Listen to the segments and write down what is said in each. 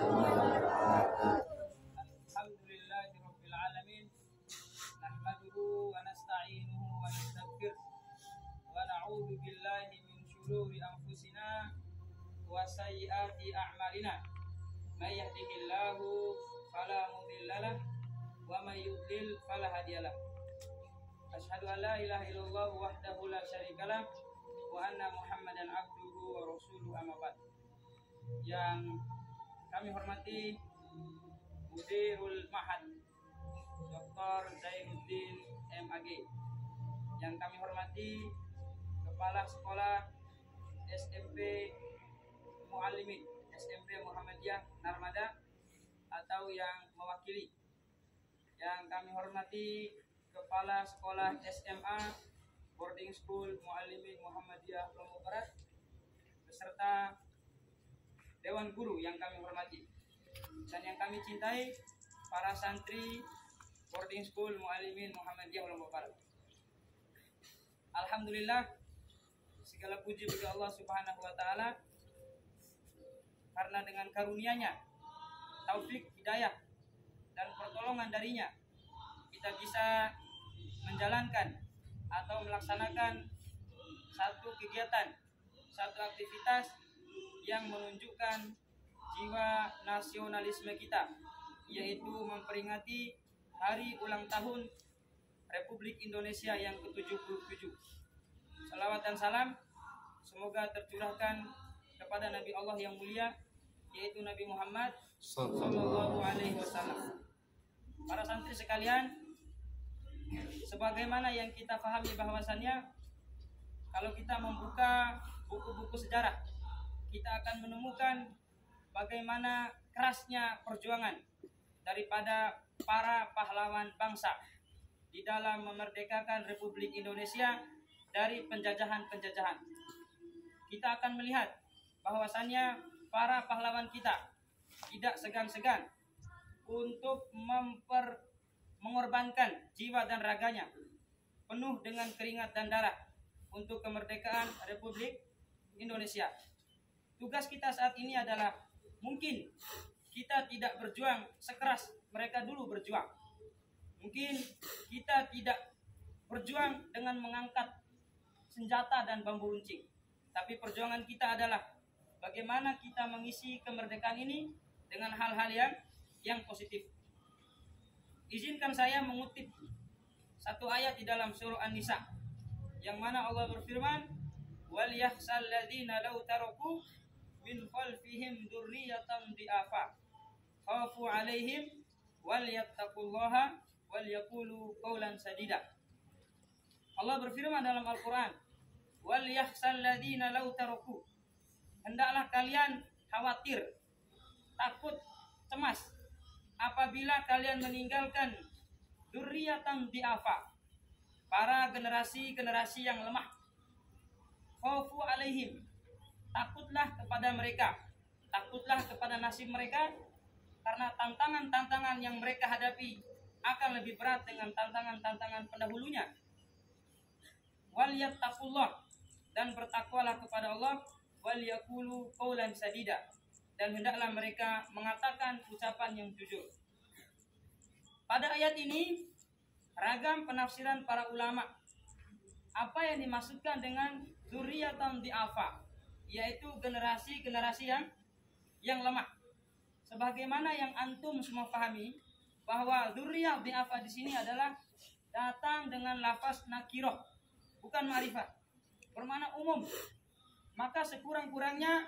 wabarakatuh. Alhamdulillahirabbil alamin. Nahmaduhu wa nasta'inuhu wa nastaghfiruh wa na'udzu billahi min shururi anfusina wa sayyiati a'malina. May yahdihillahu fala mudhillalah wa may yudlil fala hadiyalah. Asyhadu an la ilaha illallah wahdahu la syarikalah wa anna Muhammadan abduhu wa rasuluhu, amma ba'd. Yang kami hormati Mudirul Mahad Dr. Zainuddin MAG, yang kami hormati Kepala Sekolah SMP Muallimin SMP Muhammadiyah Narmada atau yang mewakili, yang kami hormati Kepala Sekolah SMA Boarding School Muallimin Muhammadiyah Lombok Barat beserta Dewan Guru yang kami hormati dan yang kami cintai, para santri Boarding School Muallimin Muhammadiyah Lombok Barat. Alhamdulillah, segala puji bagi Allah Subhanahu wa taala, karena dengan karunia-Nya, taufik, hidayah dan pertolongan darinya, kita bisa menjalankan atau melaksanakan satu kegiatan, satu aktivitas yang menunjukkan jiwa nasionalisme kita, yaitu memperingati hari ulang tahun Republik Indonesia yang ke-77. Salawat dan salam semoga tercurahkan kepada Nabi Allah yang mulia, yaitu Nabi Muhammad Sallallahu Alaihi Wasallam. Para santri sekalian, sebagaimana yang kita pahami bahwasannya kalau kita membuka buku-buku sejarah, kita akan menemukan bagaimana kerasnya perjuangan daripada para pahlawan bangsa di dalam memerdekakan Republik Indonesia dari penjajahan-penjajahan. Kita akan melihat bahwasannya para pahlawan kita tidak segan-segan untuk mengorbankan jiwa dan raganya penuh dengan keringat dan darah untuk kemerdekaan Republik Indonesia. Tugas kita saat ini adalah, mungkin kita tidak berjuang sekeras mereka dulu berjuang. Mungkin kita tidak berjuang dengan mengangkat senjata dan bambu runcing. Tapi perjuangan kita adalah bagaimana kita mengisi kemerdekaan ini dengan hal-hal yang positif. Izinkan saya mengutip satu ayat di dalam surah An-Nisa, yang mana Allah berfirman, "Wal yakhsal ladzina law taraku min khalfihim dzurriyyatan di'afa khafu 'alaihim wal yattaqullaha wal yaqulu qawlan sadida." Allah berfirman dalam Al-Qur'an, "Wal yakhsal ladzina law taraku." Hendaklah kalian khawatir, takut, cemas apabila kalian meninggalkan dzurriyyatan di'afa, para generasi-generasi yang lemah. Khafu 'alaihim, takutlah kepada mereka, takutlah kepada nasib mereka, karena tantangan-tantangan yang mereka hadapi akan lebih berat dengan tantangan-tantangan pendahulunya. Wal yattaqullah, dan bertakwalah kepada Allah. Wal yaqulu qawlan sadida, dan hendaklah mereka mengatakan ucapan yang jujur. Pada ayat ini ragam penafsiran para ulama. Apa yang dimaksudkan dengan dzurriyyatan di'afa, yaitu generasi-generasi yang lemah. Sebagaimana yang antum semua pahami, bahwa dzurriyyah di'afa di sini adalah datang dengan lafaz nakiroh, bukan ma'rifat, bermakna umum. Maka sekurang-kurangnya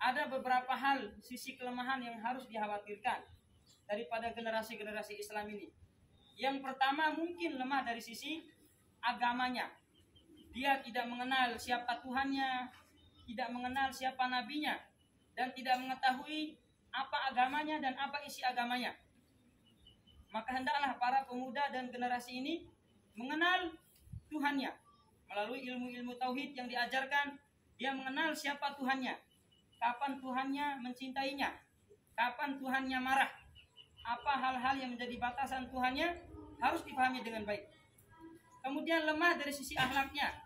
ada beberapa hal sisi kelemahan yang harus dikhawatirkan daripada generasi-generasi Islam ini. Yang pertama, mungkin lemah dari sisi agamanya. Dia tidak mengenal siapa Tuhannya, tidak mengenal siapa nabinya, dan tidak mengetahui apa agamanya dan apa isi agamanya. Maka hendaklah para pemuda dan generasi ini mengenal Tuhannya melalui ilmu-ilmu tauhid yang diajarkan. Dia mengenal siapa Tuhannya, kapan Tuhannya mencintainya, kapan Tuhannya marah, apa hal-hal yang menjadi batasan Tuhannya, harus dipahami dengan baik. Kemudian lemah dari sisi akhlaknya.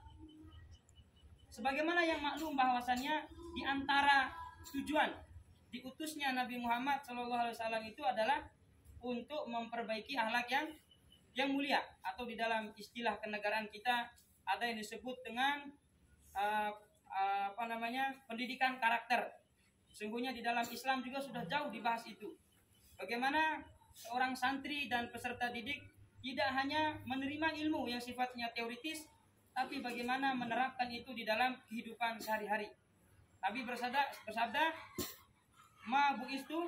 Sebagaimana yang maklum bahwasannya di antara tujuan diutusnya Nabi Muhammad SAW itu adalah untuk memperbaiki akhlak yang mulia, atau di dalam istilah kenegaraan kita ada yang disebut dengan pendidikan karakter. Sungguhnya di dalam Islam juga sudah jauh dibahas itu. Bagaimana seorang santri dan peserta didik tidak hanya menerima ilmu yang sifatnya teoritis, tapi bagaimana menerapkan itu di dalam kehidupan sehari-hari. Nabi bersabda, "Ma bu'istu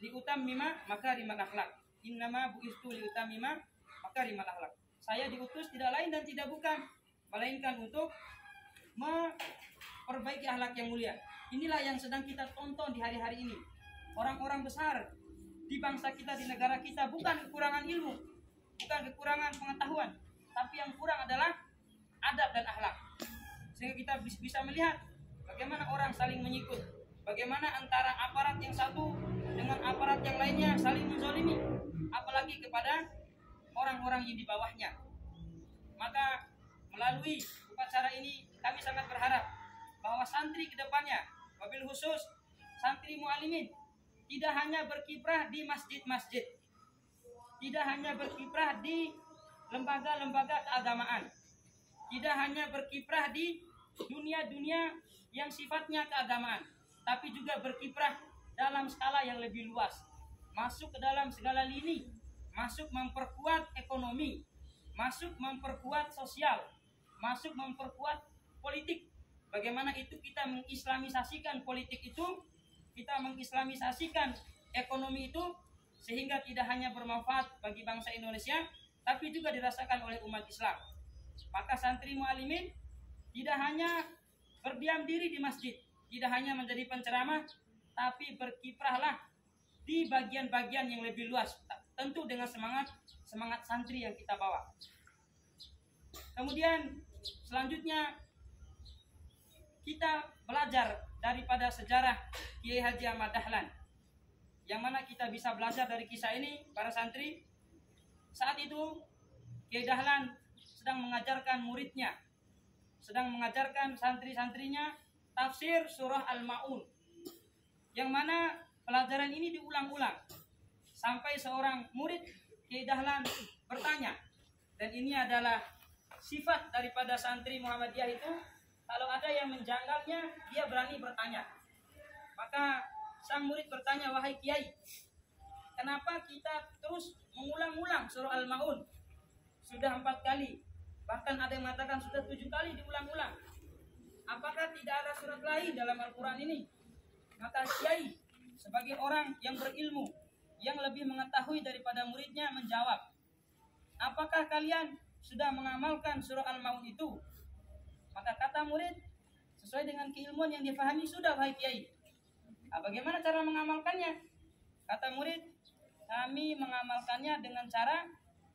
liutammima makarimal akhlak. Innama bu'istu liutammima makarimal akhlak." Saya diutus tidak lain dan tidak bukan, melainkan untuk memperbaiki akhlak yang mulia. Inilah yang sedang kita tonton di hari-hari ini. Orang-orang besar di bangsa kita, di negara kita, bukan kekurangan ilmu, bukan kekurangan pengetahuan, tapi yang kurang adalah adab dan akhlak. Sehingga kita bisa melihat bagaimana orang saling menyikut, bagaimana antara aparat yang satu dengan aparat yang lainnya saling menzalimi, apalagi kepada orang-orang yang di bawahnya. Maka melalui upacara ini kami sangat berharap bahwa santri kedepannya, wabil khusus santri mu'alimin, tidak hanya berkiprah di masjid-masjid, tidak hanya berkiprah di lembaga-lembaga keagamaan, tidak hanya berkiprah di dunia-dunia yang sifatnya keagamaan, tapi juga berkiprah dalam skala yang lebih luas, masuk ke dalam segala lini, masuk memperkuat ekonomi, masuk memperkuat sosial, masuk memperkuat politik. Bagaimana itu kita mengislamisasikan politik itu, kita mengislamisasikan ekonomi itu, sehingga tidak hanya bermanfaat bagi bangsa Indonesia, tapi juga dirasakan oleh umat Islam. Maka santri mu'alimin tidak hanya berdiam diri di masjid, tidak hanya menjadi penceramah, tapi berkiprahlah di bagian-bagian yang lebih luas, tentu dengan semangat santri yang kita bawa. Kemudian selanjutnya kita belajar daripada sejarah Kiai Haji Ahmad Dahlan, yang mana kita bisa belajar dari kisah ini. Para santri, saat itu Kiai Dahlan sedang mengajarkan muridnya, sedang mengajarkan santri-santrinya tafsir surah Al-Ma'un, yang mana pelajaran ini diulang-ulang sampai seorang murid Kiai Dahlan bertanya, dan ini adalah sifat daripada santri Muhammadiyah itu, kalau ada yang menjanggalnya dia berani bertanya. Maka sang murid bertanya, "Wahai Kiai, kenapa kita terus mengulang-ulang surah Al-Ma'un? Sudah 4 kali, bahkan ada yang mengatakan sudah 7 kali diulang-ulang. Apakah tidak ada surat lain dalam Al-Quran ini?" Maka Kiai sebagai orang yang berilmu, yang lebih mengetahui daripada muridnya, menjawab, "Apakah kalian sudah mengamalkan surah Al-Ma'un itu?" Maka kata murid, "Sesuai dengan keilmuan yang difahami sudah, wahai Kiai." Bagaimana cara mengamalkannya? Kata murid, "Kami mengamalkannya dengan cara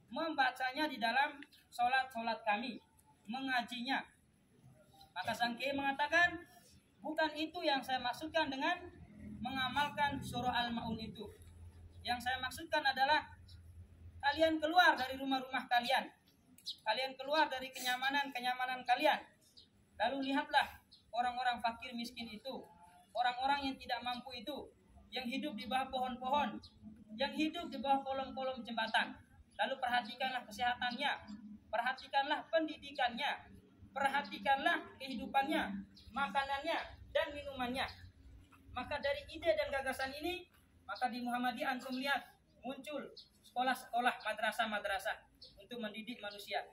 membacanya di dalam sholat kami, mengajinya." Maka sang Kiai mengatakan, "Bukan itu yang saya maksudkan dengan mengamalkan surah Al-Ma'un itu. Yang saya maksudkan adalah kalian keluar dari rumah-rumah kalian, kalian keluar dari kenyamanan kalian, lalu lihatlah orang-orang fakir miskin itu, orang-orang yang tidak mampu itu, yang hidup di bawah pohon-pohon, yang hidup di bawah kolom-kolom jembatan. Lalu perhatikanlah kesehatannya, perhatikanlah pendidikannya, perhatikanlah kehidupannya, makanannya dan minumannya." Maka dari ide dan gagasan ini, maka di Muhammadiyah antum lihat muncul sekolah-sekolah, madrasah-madrasah untuk mendidik manusia.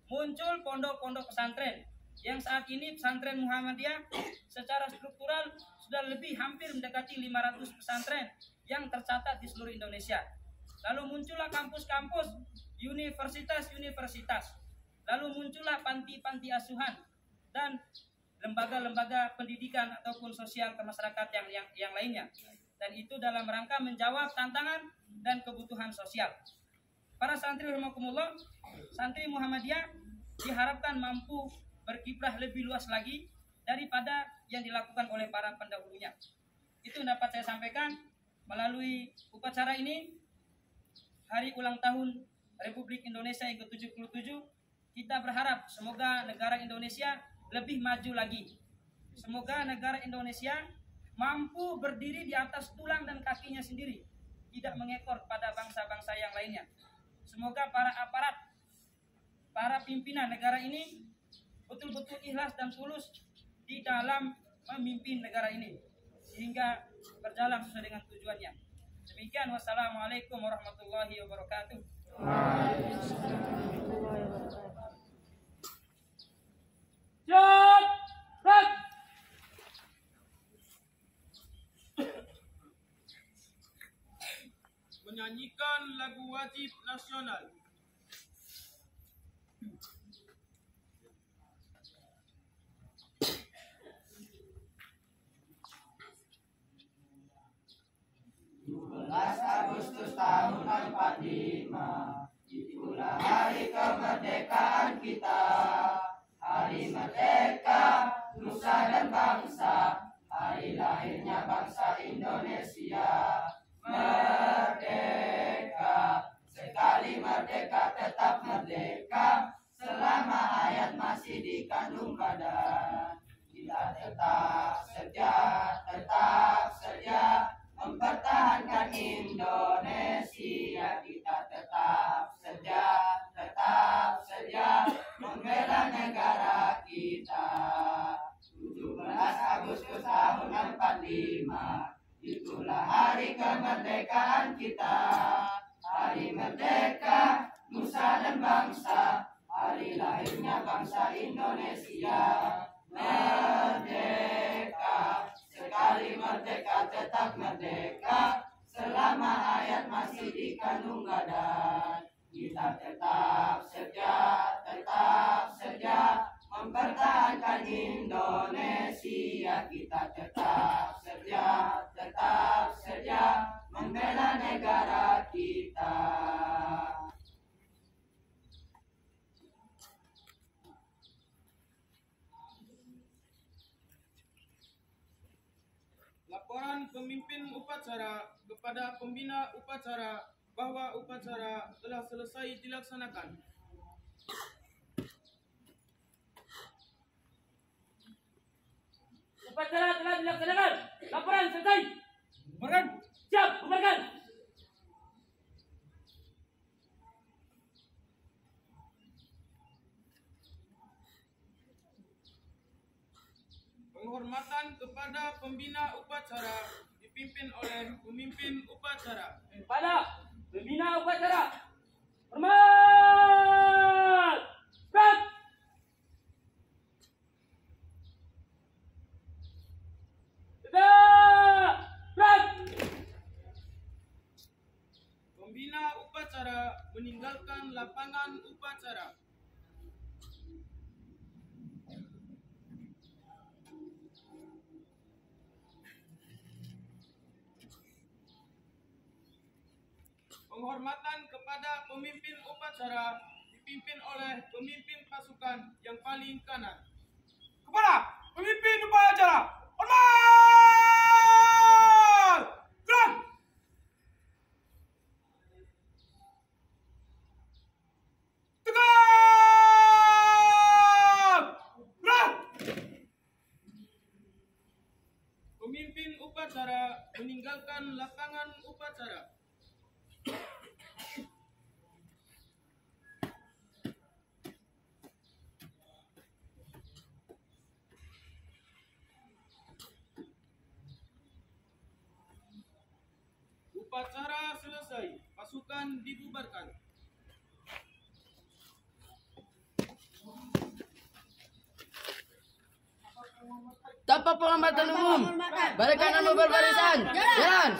Muncul pondok-pondok pesantren, yang saat ini pesantren Muhammadiyah secara struktural sudah hampir mendekati 500 pesantren yang tercatat di seluruh Indonesia. Lalu muncullah kampus-kampus, universitas-universitas. Lalu muncullah panti-panti asuhan dan lembaga-lembaga pendidikan ataupun sosial ke masyarakat yang lainnya. Dan itu dalam rangka menjawab tantangan dan kebutuhan sosial. Para santri rahimakumullah, santri Muhammadiyah diharapkan mampu berkiprah lebih luas lagi daripada yang dilakukan oleh para pendahulunya. Itu dapat saya sampaikan melalui upacara ini. Hari ulang tahun Republik Indonesia yang ke-77, kita berharap semoga negara Indonesia lebih maju lagi. Semoga negara Indonesia mampu berdiri di atas tulang dan kakinya sendiri, tidak mengekor pada bangsa-bangsa yang lainnya. Semoga para aparat, para pimpinan negara ini betul-betul ikhlas dan tulus di dalam memimpin negara ini, sehingga berjalan sesuai dengan tujuannya. Demikian, wassalamualaikum warahmatullahi wabarakatuh. Menyanyikan lagu wajib nasional. Agustus tahun 45, itulah hari kemerdekaan kita. Hari merdeka, nusa dan bangsa, hari lahirnya bangsa Indonesia. Merdeka, sekali merdeka tetap merdeka, selama hayat masih dikandung badan. Kita tetap setia mempertahankan Indonesia. Kita tetap setia membela negara kita. 17 Agustus tahun 45, itulah hari kemerdekaan kita. Hari merdeka, nusa dan bangsa, hari lahirnya bangsa Indonesia. Merdeka, sekali merdeka tetap merdeka, selama hayat masih dikandung badan. Kita tetap setia mempertahankan Indonesia. Kita tetap setia membela negara kita. Laporan pemimpin upacara kepada pembina upacara bahwa upacara telah selesai dilaksanakan. Upacara telah dilaksanakan. Laporan selesai. Bubarkan. Siap, bubarkan. Penghormatan kepada pembina upacara dipimpin oleh pemimpin upacara. Pada pembina upacara. Hormat. Berat. Tegak. Berat. Pembina upacara meninggalkan lapangan upacara. Penghormatan kepada pemimpin upacara dipimpin oleh pemimpin pasukan yang paling kanan. Kepada pemimpin upacara, hormat. Gerak. Tegak. Gerak. Pemimpin upacara meninggalkan lapangan upacara. Upacara selesai, pasukan dibubarkan. Tanpa penghormatan umum, barisan nomor berbarisan, jalan.